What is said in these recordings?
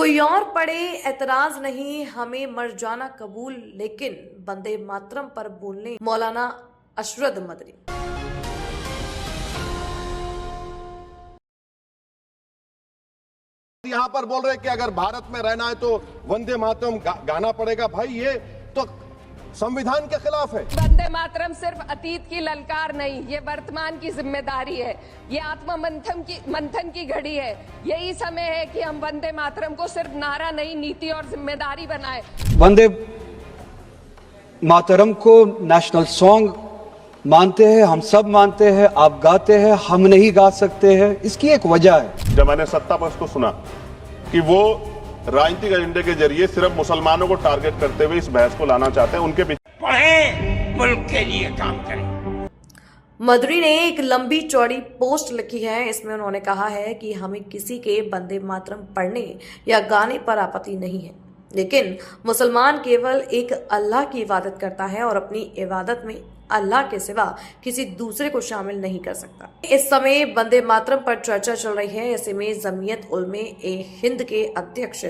कोई और पढ़े एतराज नहीं, हमें मर जाना कबूल, लेकिन वंदे मातरम पर बोलने मौलाना अशरद मदनी। यहाँ पर बोल रहे हैं कि अगर भारत में रहना है तो वंदे मातरम गाना पड़ेगा। भाई ये तो संविधान के खिलाफ है। वंदे मातरम सिर्फ अतीत की ललकार नहीं, ये वर्तमान की जिम्मेदारी है। ये आत्म मंथन की घड़ी है। यही समय है कि हम वंदे मातरम को सिर्फ नारा नहीं, नीति और जिम्मेदारी बनाए। वंदे मातरम को नेशनल सॉन्ग मानते हैं, हम सब मानते हैं। आप गाते हैं, हम नहीं गा सकते हैं। इसकी एक वजह है। जब मैंने सत्ता पक्ष को सुना कि वो राजनीतिक एजेंडे के जरिए सिर्फ मुसलमानों को टारगेट करते हुए इस बहस को लाना चाहते हैं, उनके पीछे पढ़ें, मुल्क के लिए काम करें। मदनी ने एक लंबी चौड़ी पोस्ट लिखी है। इसमें उन्होंने कहा है कि हमें किसी के वंदे मातरम पढ़ने या गाने पर आपत्ति नहीं है, लेकिन मुसलमान केवल एक अल्लाह की इबादत करता है और अपनी इबादत में अल्लाह के सिवा किसी दूसरे को शामिल नहीं कर सकता। इस समय वंदे मातरम पर चर्चा चल रही है। ऐसे में जमीयत उलमे ए हिंद के अध्यक्ष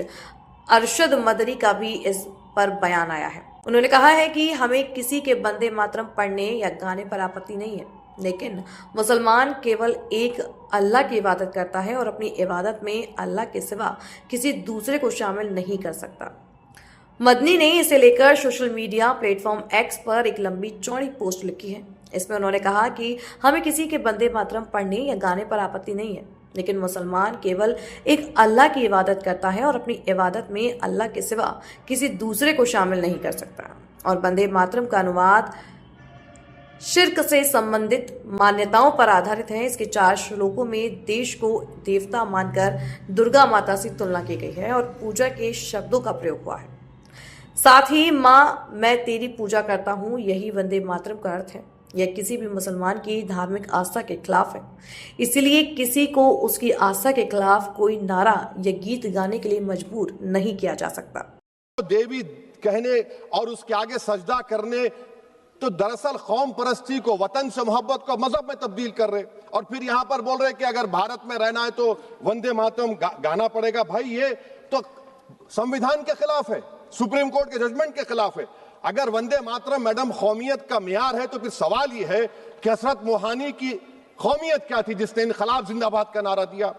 अरशद मदनी का भी इस पर बयान आया है। उन्होंने कहा है कि हमें किसी के वंदे मातरम पढ़ने या गाने पर आपत्ति नहीं है, लेकिन मुसलमान केवल एक अल्लाह की इबादत करता है और अपनी इबादत में अल्लाह के सिवा किसी दूसरे को शामिल नहीं कर सकता। मदनी ने इसे लेकर सोशल मीडिया प्लेटफॉर्म एक्स पर एक लंबी चौड़ी पोस्ट लिखी है। इसमें उन्होंने कहा कि हमें किसी के वंदे मातरम पढ़ने या गाने पर आपत्ति नहीं है, लेकिन मुसलमान केवल एक अल्लाह की इबादत करता है और अपनी इबादत में अल्लाह के सिवा किसी दूसरे को शामिल नहीं कर सकता। और वंदे मातरम का अनुवाद शिर्क से संबंधित मान्यताओं पर आधारित है। इसके 4 श्लोकों में देश को देवता मानकर दुर्गा माता से तुलना की गई है और पूजा के शब्दों का प्रयोग हुआ है। साथ ही माँ मैं तेरी पूजा करता हूँ, यही वंदे मातरम का अर्थ है। यह किसी भी मुसलमान की धार्मिक आस्था के खिलाफ है, इसलिए किसी को उसकी आस्था के खिलाफ कोई नारा या गीत गाने के लिए मजबूर नहीं किया जा सकता। देवी कहने और उसके आगे सजदा करने तो दरअसल कौम परस्ती को, वतन से मोहब्बत को मजहब में तब्दील कर रहे, और फिर यहाँ पर बोल रहे कि अगर भारत में रहना है तो वंदे मातरम गाना पड़ेगा। भाई ये तो संविधान के खिलाफ है, सुप्रीम कोर्ट के जजमेंट के खिलाफ है। अगर वंदे मातरम मैडम कौमियत का मियार है तो फिर सवाल यह है कि हसरत मोहानी की कौमियत क्या थी जिसने इनकलाब जिंदाबाद का नारा दिया?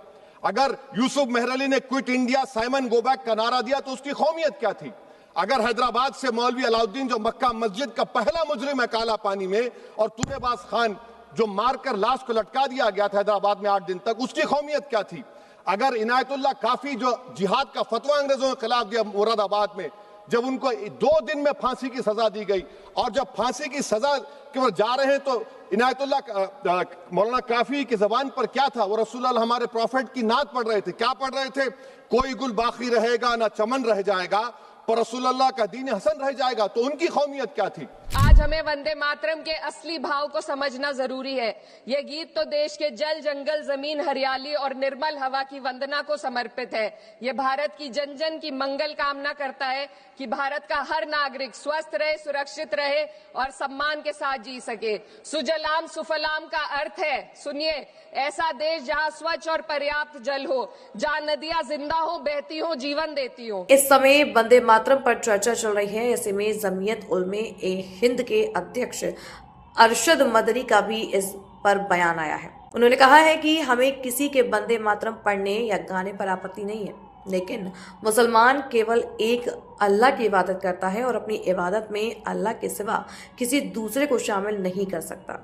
अगर यूसुफ मेहरली ने quit India Simon go back का नारा दिया तो उसकी कौमियत क्या थी? अगर हैदराबाद से मौलवी अलाउद्दीन जो मक्का मस्जिद का पहला मुजरिम है काला पानी में, और तूरेबाज खान जो मारकर लाश को लटका दिया गया था हैदराबाद में 8 दिन तक, उसकी कौमियत क्या थी? अगर इनायतुल्लाह काफी जो जिहाद का फतवा अंग्रेजों के खिलाफ दिया मुरादाबाद में, जब उनको 2 दिन में फांसी की सजा दी गई, और जब फांसी की सजा के ओर जा रहे हैं तो इनायतुल्लाह मौलाना काफी की जबान पर क्या था? वो रसूलुल्लाह हमारे प्रॉफिट की नात पढ़ रहे थे। क्या पढ़ रहे थे? कोई गुल बाकी रहेगा ना चमन रह जाएगा, पर रसूलुल्लाह का दीन हसन रह जाएगा। तो उनकी कौमियत क्या थी? आज हमें वंदे मातरम के असली भाव को समझना जरूरी है। यह गीत तो देश के जल, जंगल, जमीन, हरियाली और निर्मल हवा की वंदना को समर्पित है। यह भारत की जन जन की मंगल कामना करता है कि भारत का हर नागरिक स्वस्थ रहे, सुरक्षित रहे और सम्मान के साथ जी सके। सुजलाम सुफलाम का अर्थ है, सुनिए, ऐसा देश जहां स्वच्छ और पर्याप्त जल हो, जहां नदियां जिंदा हो, बहती हो, जीवन देती हो। इस समय वंदे मातरम पर चर्चा चल रही है। ऐसे में जमीयत उलमे ए हिंद के अध्यक्ष अरशद मदनी का भी इस पर बयान आया है। उन्होंने कहा है कि हमें किसी के वंदे मातरम पढ़ने या गाने पर आपत्ति नहीं है, लेकिन मुसलमान केवल एक अल्लाह की इबादत करता है और अपनी इबादत में अल्लाह के सिवा किसी दूसरे को शामिल नहीं कर सकता।